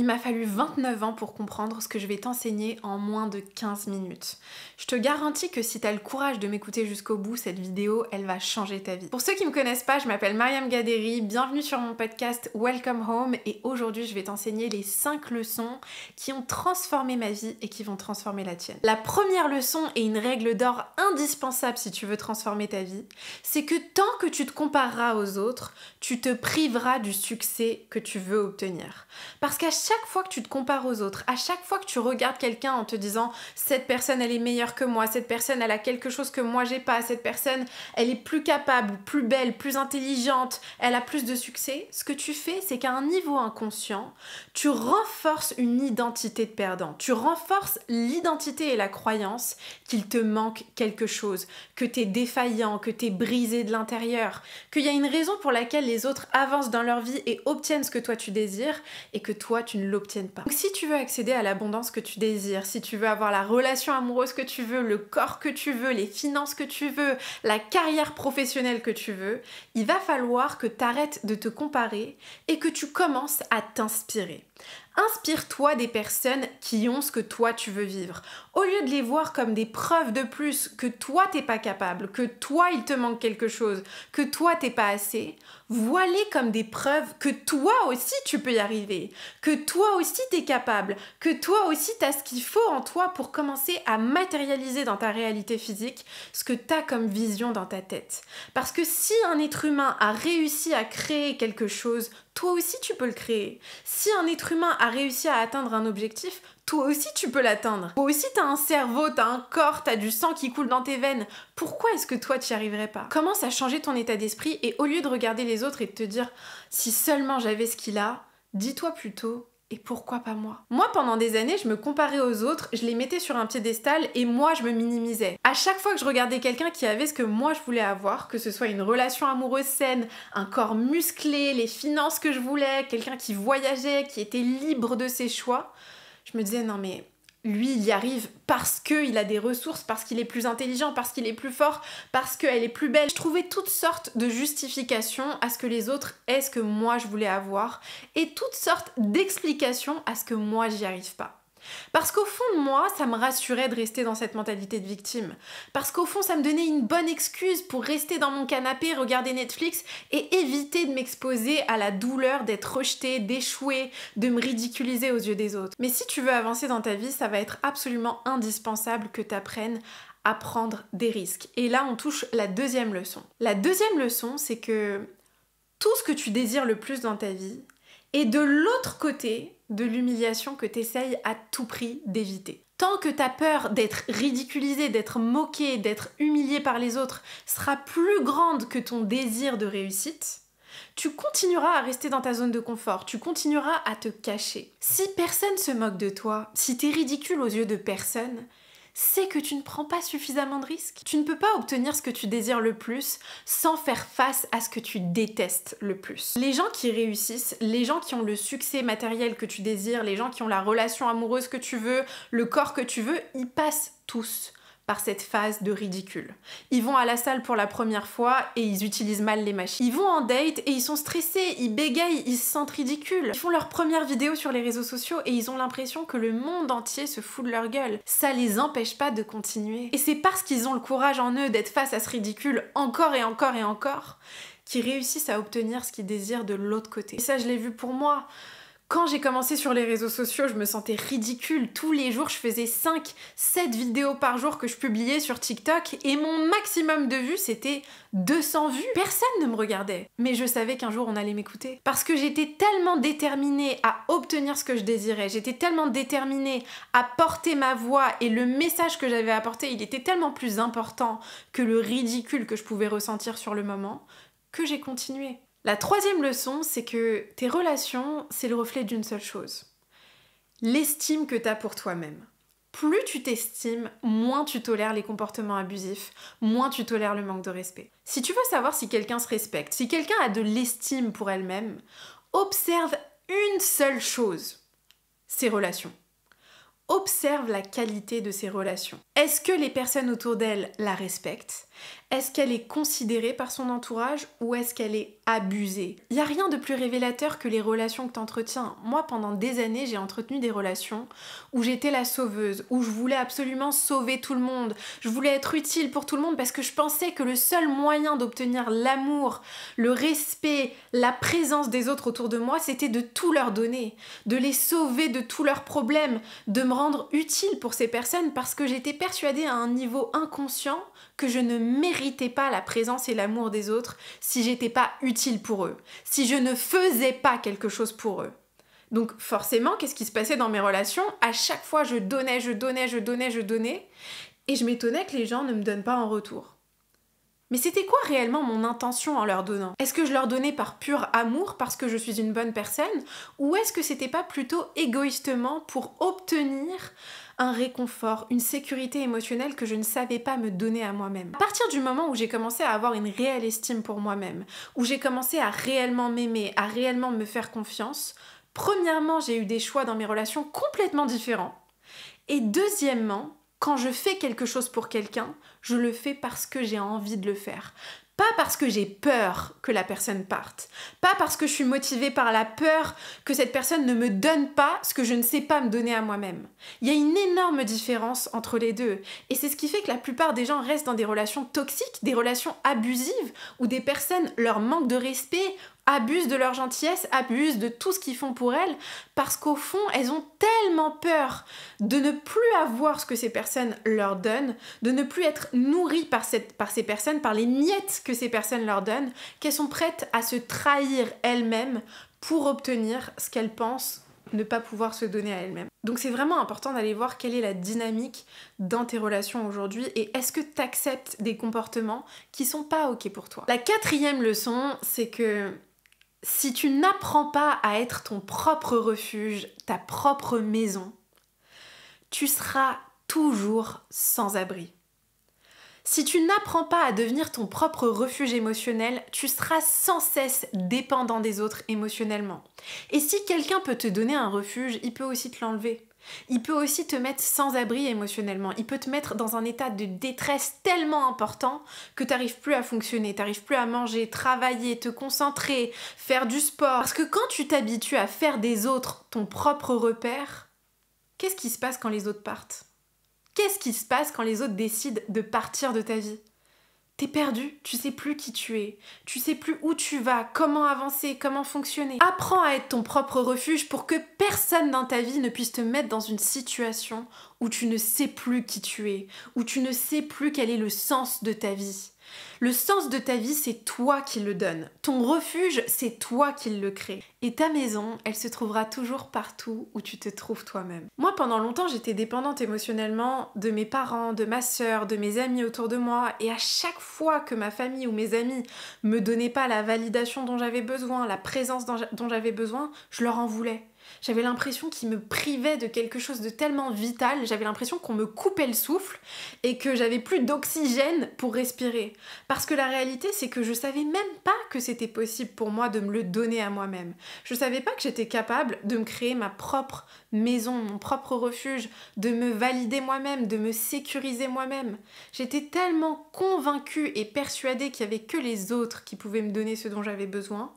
Il m'a fallu 29 ans pour comprendre ce que je vais t'enseigner en moins de 15 minutes. Je te garantis que si tu as le courage de m'écouter jusqu'au bout, cette vidéo, elle va changer ta vie. Pour ceux qui ne me connaissent pas, je m'appelle Mariam Gaderi, bienvenue sur mon podcast Welcome Home et aujourd'hui je vais t'enseigner les 5 leçons qui ont transformé ma vie et qui vont transformer la tienne. La première leçon et une règle d'or indispensable si tu veux transformer ta vie, c'est que tant que tu te compareras aux autres, tu te priveras du succès que tu veux obtenir. Parce qu'à chaque fois que tu te compares aux autres, à chaque fois que tu regardes quelqu'un en te disant cette personne elle est meilleure que moi, cette personne elle a quelque chose que moi j'ai pas, cette personne elle est plus capable, plus belle, plus intelligente, elle a plus de succès, ce que tu fais c'est qu'à un niveau inconscient, tu renforces une identité de perdant, tu renforces l'identité et la croyance qu'il te manque quelque chose, que t'es défaillant, que t'es brisé de l'intérieur, qu'il y a une raison pour laquelle les autres avancent dans leur vie et obtiennent ce que toi tu désires et que toi tu ne l'obtiennes pas. Donc si tu veux accéder à l'abondance que tu désires, si tu veux avoir la relation amoureuse que tu veux, le corps que tu veux, les finances que tu veux, la carrière professionnelle que tu veux, il va falloir que tu arrêtes de te comparer et que tu commences à t'inspirer. Inspire-toi des personnes qui ont ce que toi tu veux vivre. Au lieu de les voir comme des preuves de plus que toi t'es pas capable, que toi il te manque quelque chose, que toi t'es pas assez, vois-les comme des preuves que toi aussi tu peux y arriver, que toi aussi t'es capable, que toi aussi t'as ce qu'il faut en toi pour commencer à matérialiser dans ta réalité physique ce que t'as comme vision dans ta tête. Parce que si un être humain a réussi à créer quelque chose, toi aussi tu peux le créer. Si un être humain a réussi à atteindre un objectif, toi aussi tu peux l'atteindre. Toi aussi t'as un cerveau, t'as un corps, t'as du sang qui coule dans tes veines. Pourquoi est-ce que toi t'y arriverais pas? Commence à changer ton état d'esprit et au lieu de regarder les autres et de te dire si seulement j'avais ce qu'il a, dis-toi plutôt et pourquoi pas moi? Moi, pendant des années, je me comparais aux autres, je les mettais sur un piédestal et moi, je me minimisais. À chaque fois que je regardais quelqu'un qui avait ce que moi je voulais avoir, que ce soit une relation amoureuse saine, un corps musclé, les finances que je voulais, quelqu'un qui voyageait, qui était libre de ses choix, je me disais non mais lui il y arrive parce qu'il a des ressources, parce qu'il est plus intelligent, parce qu'il est plus fort, parce qu'elle est plus belle. Je trouvais toutes sortes de justifications à ce que les autres aient ce que moi je voulais avoir et toutes sortes d'explications à ce que moi j'y arrive pas. Parce qu'au fond de moi, ça me rassurait de rester dans cette mentalité de victime. Parce qu'au fond, ça me donnait une bonne excuse pour rester dans mon canapé, regarder Netflix et éviter de m'exposer à la douleur d'être rejetée, d'échouer, de me ridiculiser aux yeux des autres. Mais si tu veux avancer dans ta vie, ça va être absolument indispensable que tu apprennes à prendre des risques. Et là, on touche la deuxième leçon. La deuxième leçon, c'est que tout ce que tu désires le plus dans ta vie est de l'autre côté de l'humiliation que tu essayes à tout prix d'éviter. Tant que ta peur d'être ridiculisé, d'être moqué, d'être humilié par les autres sera plus grande que ton désir de réussite, tu continueras à rester dans ta zone de confort, tu continueras à te cacher. Si personne se moque de toi, si t'es ridicule aux yeux de personne, c'est que tu ne prends pas suffisamment de risques. Tu ne peux pas obtenir ce que tu désires le plus sans faire face à ce que tu détestes le plus. Les gens qui réussissent, les gens qui ont le succès matériel que tu désires, les gens qui ont la relation amoureuse que tu veux, le corps que tu veux, ils passent tous par cette phase de ridicule. Ils vont à la salle pour la première fois et ils utilisent mal les machines. Ils vont en date et ils sont stressés, ils bégayent, ils se sentent ridicules. Ils font leur première vidéo sur les réseaux sociaux et ils ont l'impression que le monde entier se fout de leur gueule. Ça les empêche pas de continuer. Et c'est parce qu'ils ont le courage en eux d'être face à ce ridicule encore et encore et encore qu'ils réussissent à obtenir ce qu'ils désirent de l'autre côté. Et ça, je l'ai vu pour moi. Quand j'ai commencé sur les réseaux sociaux, je me sentais ridicule. Tous les jours, je faisais 5-7 vidéos par jour que je publiais sur TikTok et mon maximum de vues, c'était 200 vues. Personne ne me regardait. Mais je savais qu'un jour, on allait m'écouter. Parce que j'étais tellement déterminée à obtenir ce que je désirais, j'étais tellement déterminée à porter ma voix et le message que j'avais apporté, il était tellement plus important que le ridicule que je pouvais ressentir sur le moment, que j'ai continué. La troisième leçon, c'est que tes relations, c'est le reflet d'une seule chose. L'estime que tu as pour toi-même. Plus tu t'estimes, moins tu tolères les comportements abusifs, moins tu tolères le manque de respect. Si tu veux savoir si quelqu'un se respecte, si quelqu'un a de l'estime pour elle-même, observe une seule chose, ses relations. Observe la qualité de ses relations. Est-ce que les personnes autour d'elle la respectent? Est-ce qu'elle est considérée par son entourage ou est-ce qu'elle est abusée? Il n'y a rien de plus révélateur que les relations que tu entretiens. Moi, pendant des années, j'ai entretenu des relations où j'étais la sauveuse, où je voulais absolument sauver tout le monde. Je voulais être utile pour tout le monde parce que je pensais que le seul moyen d'obtenir l'amour, le respect, la présence des autres autour de moi, c'était de tout leur donner, de les sauver de tous leurs problèmes, de me rendre utile pour ces personnes parce que j'étais persuadée à un niveau inconscient que je ne méritais pas la présence et l'amour des autres si j'étais pas utile pour eux, si je ne faisais pas quelque chose pour eux. Donc forcément, qu'est-ce qui se passait dans mes relations? À chaque fois, je donnais, et je m'étonnais que les gens ne me donnent pas en retour. Mais c'était quoi réellement mon intention en leur donnant? Est-ce que je leur donnais par pur amour parce que je suis une bonne personne? Ou est-ce que c'était pas plutôt égoïstement pour obtenir un réconfort, une sécurité émotionnelle que je ne savais pas me donner à moi-même? À partir du moment où j'ai commencé à avoir une réelle estime pour moi-même, où j'ai commencé à réellement m'aimer, à réellement me faire confiance, premièrement, j'ai eu des choix dans mes relations complètement différents. Et deuxièmement, quand je fais quelque chose pour quelqu'un, je le fais parce que j'ai envie de le faire. Pas parce que j'ai peur que la personne parte. Pas parce que je suis motivée par la peur que cette personne ne me donne pas ce que je ne sais pas me donner à moi-même. Il y a une énorme différence entre les deux. Et c'est ce qui fait que la plupart des gens restent dans des relations toxiques, des relations abusives, où des personnes leur manquent de respect, abusent de leur gentillesse, abusent de tout ce qu'ils font pour elles, parce qu'au fond, elles ont tellement peur de ne plus avoir ce que ces personnes leur donnent, de ne plus être nourries par ces personnes, par les miettes que ces personnes leur donnent, qu'elles sont prêtes à se trahir elles-mêmes pour obtenir ce qu'elles pensent ne pas pouvoir se donner à elles-mêmes. Donc c'est vraiment important d'aller voir quelle est la dynamique dans tes relations aujourd'hui et est-ce que tu acceptes des comportements qui sont pas ok pour toi. La quatrième leçon, c'est que si tu n'apprends pas à être ton propre refuge, ta propre maison, tu seras toujours sans abri. Si tu n'apprends pas à devenir ton propre refuge émotionnel, tu seras sans cesse dépendant des autres émotionnellement. Et si quelqu'un peut te donner un refuge, il peut aussi te l'enlever. Il peut aussi te mettre sans abri émotionnellement. Il peut te mettre dans un état de détresse tellement important que tu n'arrives plus à fonctionner, tu n'arrives plus à manger, travailler, te concentrer, faire du sport. Parce que quand tu t'habitues à faire des autres ton propre repère, qu'est-ce qui se passe quand les autres partent? Qu'est-ce qui se passe quand les autres décident de partir de ta vie? T'es perdu, tu sais plus qui tu es, tu sais plus où tu vas, comment avancer, comment fonctionner. Apprends à être ton propre refuge pour que personne dans ta vie ne puisse te mettre dans une situation où tu ne sais plus qui tu es, où tu ne sais plus quel est le sens de ta vie. Le sens de ta vie, c'est toi qui le donne. Ton refuge, c'est toi qui le crée. Et ta maison, elle se trouvera toujours partout où tu te trouves toi-même. Moi, pendant longtemps, j'étais dépendante émotionnellement de mes parents, de ma sœur, de mes amis autour de moi. Et à chaque fois que ma famille ou mes amis me donnaient pas la validation dont j'avais besoin, la présence dont j'avais besoin, je leur en voulais. J'avais l'impression qu'ils me privaient de quelque chose de tellement vital, j'avais l'impression qu'on me coupait le souffle et que j'avais plus d'oxygène pour respirer. Parce que la réalité, c'est que je savais même pas que c'était possible pour moi de me le donner à moi-même. Je savais pas que j'étais capable de me créer ma propre maison, mon propre refuge, de me valider moi-même, de me sécuriser moi-même. J'étais tellement convaincue et persuadée qu'il y avait que les autres qui pouvaient me donner ce dont j'avais besoin,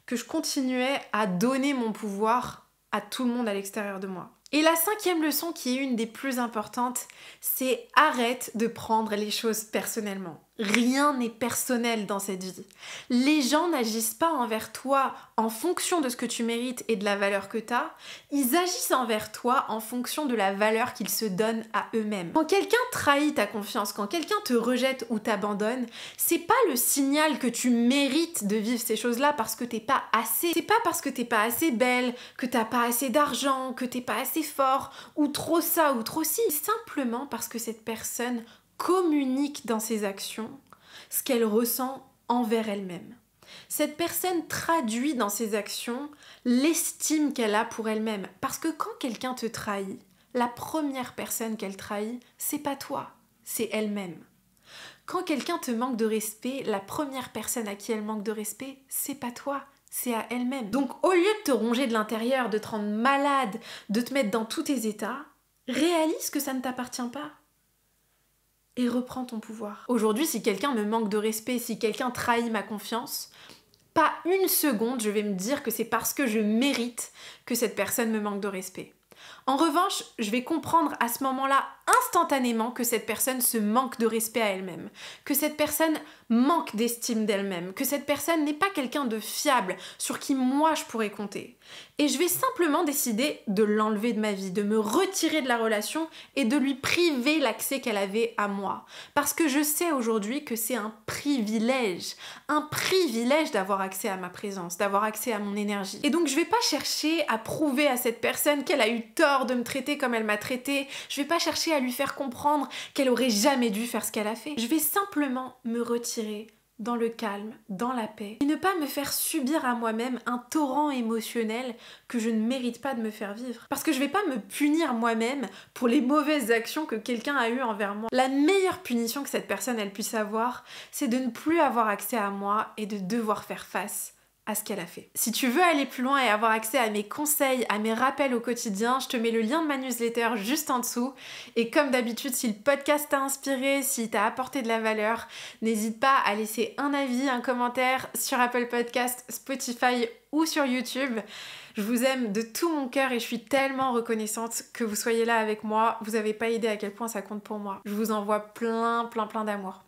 que je continuais à donner mon pouvoir à tout le monde à l'extérieur de moi. Et la cinquième leçon, qui est une des plus importantes, c'est arrête de prendre les choses personnellement. Rien n'est personnel dans cette vie. Les gens n'agissent pas envers toi en fonction de ce que tu mérites et de la valeur que tu as. Ils agissent envers toi en fonction de la valeur qu'ils se donnent à eux-mêmes. Quand quelqu'un trahit ta confiance, quand quelqu'un te rejette ou t'abandonne, c'est pas le signal que tu mérites de vivre ces choses-là parce que t'es pas assez. C'est pas parce que t'es pas assez belle, que t'as pas assez d'argent, que t'es pas assez fort, ou trop ça ou trop ci. Simplement parce que cette personne communique dans ses actions ce qu'elle ressent envers elle-même. Cette personne traduit dans ses actions l'estime qu'elle a pour elle-même. Parce que quand quelqu'un te trahit, la première personne qu'elle trahit, c'est pas toi, c'est elle-même. Quand quelqu'un te manque de respect, la première personne à qui elle manque de respect, c'est pas toi, c'est à elle-même. Donc au lieu de te ronger de l'intérieur, de te rendre malade, de te mettre dans tous tes états, réalise que ça ne t'appartient pas. et reprends ton pouvoir. Aujourd'hui, si quelqu'un me manque de respect, si quelqu'un trahit ma confiance, pas une seconde je vais me dire que c'est parce que je mérite que cette personne me manque de respect. En revanche, je vais comprendre à ce moment-là instantanément que cette personne se manque de respect à elle-même, que cette personne manque d'estime d'elle-même, que cette personne n'est pas quelqu'un de fiable sur qui moi je pourrais compter. Et je vais simplement décider de l'enlever de ma vie, de me retirer de la relation et de lui priver l'accès qu'elle avait à moi. Parce que je sais aujourd'hui que c'est un privilège d'avoir accès à ma présence, d'avoir accès à mon énergie. Et donc je vais pas chercher à prouver à cette personne qu'elle a eu tort de me traiter comme elle m'a traité, je vais pas chercher à lui faire comprendre qu'elle aurait jamais dû faire ce qu'elle a fait. Je vais simplement me retirer dans le calme, dans la paix, et ne pas me faire subir à moi-même un torrent émotionnel que je ne mérite pas de me faire vivre. Parce que je vais pas me punir moi-même pour les mauvaises actions que quelqu'un a eues envers moi. La meilleure punition que cette personne elle puisse avoir, c'est de ne plus avoir accès à moi et de devoir faire face à ce qu'elle a fait. Si tu veux aller plus loin et avoir accès à mes conseils, à mes rappels au quotidien, je te mets le lien de ma newsletter juste en dessous. Et comme d'habitude, si le podcast t'a inspiré, s'il t'a apporté de la valeur, n'hésite pas à laisser un avis, un commentaire sur Apple Podcast, Spotify ou sur YouTube. Je vous aime de tout mon cœur et je suis tellement reconnaissante que vous soyez là avec moi. Vous n'avez pas idée à quel point ça compte pour moi. Je vous envoie plein d'amour.